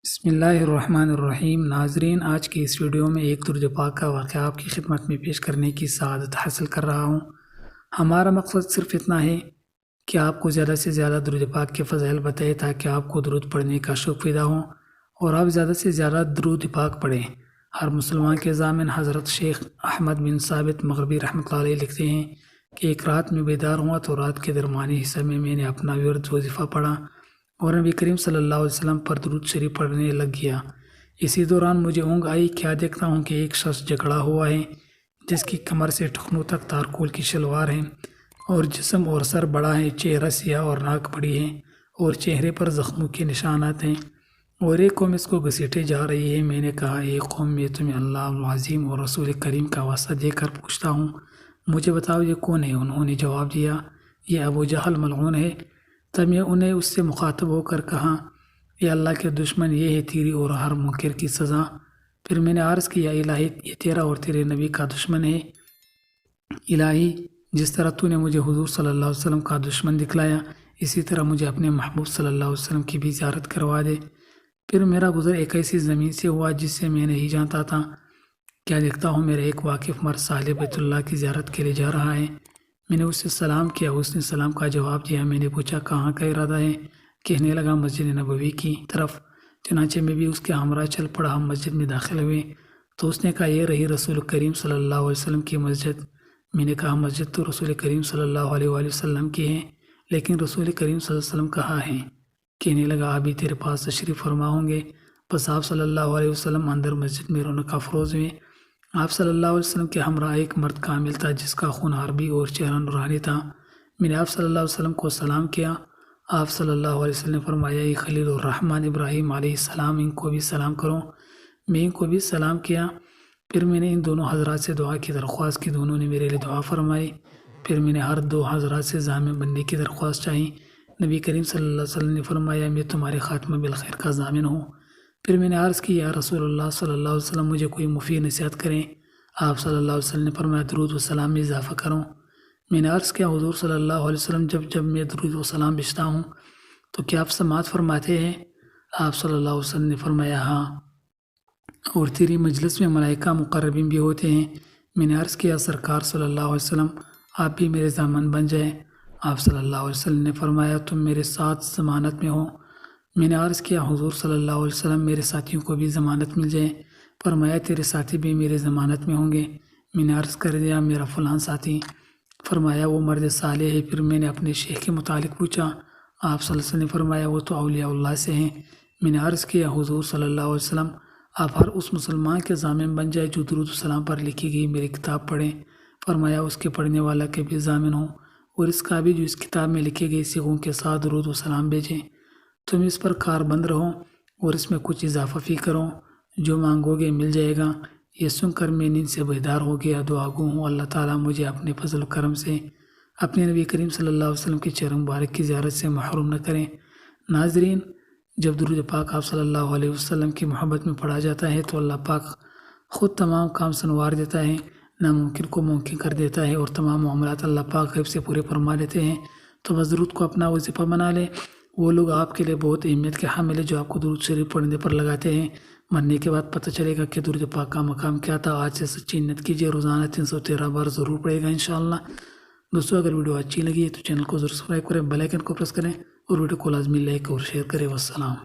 بسم اللہ الرحمن الرحیم۔ ناظرین، آج کی اس ویڈیو میں ایک درود پاک کا واقعہ آپ کی خدمت میں پیش کرنے کی سعادت حاصل کر رہا ہوں۔ ہمارا مقصد صرف اتنا ہے کہ آپ کو زیادہ سے زیادہ درود پاک کے فضائل بتائے تاکہ آپ کو درود پڑھنے کا شوق پیدا ہو اور آپ زیادہ سے زیادہ درود پاک پڑھیں۔ ہر مسلمان کے ضامن حضرت شیخ احمد بن ثابت مغربی رحمۃ اللہ علیہ لکھتے ہیں کہ ایک رات میں بیدار ہوا تو رات کے درمیانی حصے میں نے اپنا ورد وظیفہ پڑھا اور نبی کریم صلی اللہ علیہ وسلم پر درود شریف پڑھنے لگ گیا۔ اسی دوران مجھے اونگ آئی، کیا دیکھتا ہوں کہ ایک شخص جکڑا ہوا ہے جس کی کمر سے ٹخنوں تک تارکول کی شلوار ہے اور جسم اور سر بڑا ہے، چہرہ سیاہ اور ناک بڑی ہے اور چہرے پر زخموں کے نشانات ہیں اور ایک قوم اس کو گھسیٹے جا رہی ہے۔ میں نے کہا، ایک قوم میں تمہیں اللہ العظیم اور رسول کریم کا واسطہ دے کر پوچھتا ہوں، مجھے بتاؤ یہ کون ہے؟ انہوں نے جواب دیا، یہ ابو جہل ملعون ہے۔ تب میں انہیں اس سے مخاطب ہو کر کہا، یہ اللہ کے دشمن، یہ ہے تیری اور ہر منکر کی سزا۔ پھر میں نے عرض کیا، الہی یہ تیرا اور تیرے نبی کا دشمن ہے۔ الہی جس طرح تو نے مجھے حضور صلی اللہ علیہ وسلم کا دشمن دکھلایا، اسی طرح مجھے اپنے محبوب صلی اللہ علیہ وسلم کی بھی زیارت کروا دے۔ پھر میرا گزر ایک ایسی زمین سے ہوا جس سے میں نہیں جانتا تھا۔ کیا دیکھتا ہوں میرا ایک واقف مرد صالح بیت اللہ کی زیارت کے لیے جا رہا ہے۔ میں نے اس سے سلام کیا، اس نے سلام کا جواب دیا۔ میں نے پوچھا، کہاں کا ارادہ ہے؟ کہنے لگا، مسجد نبوی کی طرف۔ چنانچہ میں بھی اس کے ہمراہ چل پڑا، ہم مسجد میں داخل ہوئے تو اس نے کہا، یہ رہی رسول کریم صلی اللہ علیہ وسلم کی مسجد۔ میں نے کہا، مسجد تو رسول کریم صلی اللہ علیہ وآلہ وسلم کی ہے، لیکن رسول کریم صلی اللہ علیہ وسلم کہاں ہیں؟ کہنے لگا، ابھی تیرے پاس تشریف فرما ہوں گے۔ بس آپ صلی اللہ علیہ وسلم اندر مسجد میں رونق افروز ہوئے۔ آپ صلی اللہ علیہ وسلم کے ہمراہ ایک مرد کامل تھا جس کا خون عربی اور چہرہ نورانی تھا۔ میں نے آپ صلی اللہ علیہ وسلم کو سلام کیا۔ آپ صلی اللہ علیہ وسلم نے فرمایا، یہ خلیل الرحمن ابراہیم علیہ السلام، ان کو بھی سلام کرو۔ میں ان کو بھی سلام کیا۔ پھر میں نے ان دونوں حضرات سے دعا کی درخواست کی، دونوں نے میرے لیے دعا فرمائی۔ پھر میں نے ہر دو حضرات سے ضامن بننے کی درخواست چاہی۔ نبی کریم صلی اللہ علیہ وسلم نے فرمایا، میں تمہارے خاتمہ بالخیر کا ضامن ہوں۔ پھر میں نے عرض کی، یا رسول اللہ صلی اللہ علیہ وسلم، مجھے کوئی مفید نصیحت کریں۔ آپ صلی اللہ علیہ وسلم نے فرمایا، درود و سلام میں اضافہ کرو۔ میں نے عرض کیا، حضور صلی اللہ علیہ وسلم جب میں درود و سلام بھیجتا ہوں تو کیا آپ سماعت فرماتے ہیں؟ آپ صلی اللہ علیہ وسلم نے فرمایا، ہاں، اور تیری مجلس میں ملائکہ مقربین بھی ہوتے ہیں۔ میں نے عرض کیا، سرکار صلی اللہ علیہ وسلم، آپ بھی میرے ضامن بن جائیں۔ آپ صلی اللہ علیہ وسلم نے فرمایا، تم میرے ساتھ ضمانت میں ہو۔ میں نے عرض کیا، حضور صلی اللہ علیہ وسلم، میرے ساتھیوں کو بھی ضمانت مل جائے۔ فرمایا، تیرے ساتھی بھی میرے ضمانت میں ہوں گے۔ میں نے عرض کر دیا، میرا فلاں ساتھی؟ فرمایا، وہ مرد صالح ہے۔ پھر میں نے اپنے شیخ کے متعلق پوچھا۔ آپ صلی اللہ علیہ وسلم نے فرمایا، وہ تو اولیاء اللہ سے ہیں۔ میں نے عرض کیا، حضور صلی اللہ علیہ وسلم، آپ ہر اس مسلمان کے ضامن بن جائے جو درود و سلام پر لکھی گئی میری کتاب پڑھیں۔ فرمایا، اس کے پڑھنے والا کے بھی ضامن ہوں اور اس کا بھی جو اس کتاب میں لکھے گئے صیغوں کے ساتھ درود و سلام بھیجیں۔ تم اس پر کار بند رہو اور اس میں کچھ اضافہ فی کرو، جو مانگو گے مل جائے گا۔ یہ سن کر میں نیند سے بیدار ہو گیا۔ دعا گو ہوں اللہ تعالیٰ مجھے اپنے فضل و کرم سے اپنے نبی کریم صلی اللہ علیہ وسلم کے چہرہ مبارک کی زیارت سے محروم نہ کریں۔ ناظرین، جب درود پاک آپ صلی اللہ علیہ وسلم کی محبت میں پڑھا جاتا ہے تو اللہ پاک خود تمام کام سنوار دیتا ہے، ناممکن کو ممکن کر دیتا ہے اور تمام معاملات اللہ پاک غیب سے پورے فرما دیتے ہیں۔ تو بس درود کو اپنا وظیفہ بنا لیں۔ وہ لوگ آپ کے لیے بہت اہمیت کے حامل ہیں جو آپ کو درود شریف پڑھنے پر لگاتے ہیں۔ مرنے کے بعد پتہ چلے گا کہ درود پاک کا مقام کیا تھا۔ آج سے سچی نیت کیجیے، روزانہ 313 بار ضرور پڑھے گا انشاءاللہ۔ دوستو، اگر ویڈیو اچھی لگی ہے تو چینل کو ضرور سبسکرائب کریں، بیل آئیکن کو پریس کریں اور ویڈیو کو لازمی لائک اور شیئر کریں۔ والسلام۔